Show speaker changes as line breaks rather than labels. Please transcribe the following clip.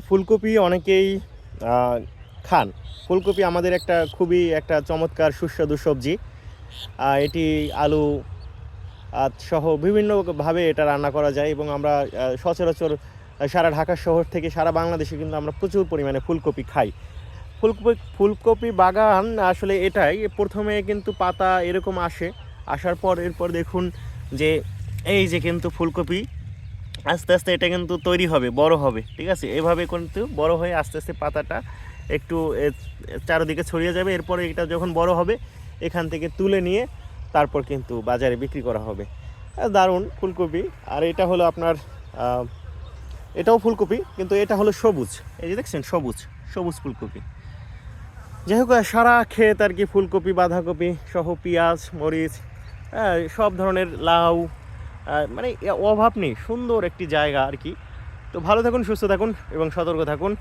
ফুলকপি অনেকেই খান। ফুলকপি আমাদের খুবই একটা চমৎকার সুস্বাদু সবজি। এটি আলু সহ বিভিন্নভাবে এটা রান্না করা যায় এবং আমরা সচরাচর সারা ঢাকা শহর থেকে সারা বাংলাদেশে কিন্তু আমরা প্রচুর পরিমাণে ফুলকপি খাই। ফুলকপি বাগান আসলে এটাই, প্রথমে কিন্তু পাতা এরকম আসার পর এরপর দেখুন যে এই যে কিন্তু ফুলকপি আস্তে আস্তে এটা কিন্তু তৈরি হবে, বড় হবে, ঠিক আছে। এভাবে কিন্তু বড় হয়ে আস্তে আস্তে পাতাটা একটু চারিদিকে ছড়িয়ে যাবে। এরপরে এটা যখন বড় হবে এখান থেকে তুলে নিয়ে তারপর কিন্তু বাজারে বিক্রি করা হবে। দারুণ ফুলকপি। আর এটা হলো আপনার এটাও ফুলকপি, কিন্তু এটা হলো সবুজ। এই যে দেখছেন সবুজ সবুজ ফুলকপি। যাই হোক, সারা ক্ষেত আর কি ফুলকপি, বাঁধাকপি সহ পেঁয়াজ, মরিচ, সব ধরনের লাউ, মানে অভাব নেই। সুন্দর একটি জায়গা আর কি। তো ভালো থাকুন, সুস্থ থাকুন এবং সতর্ক থাকুন।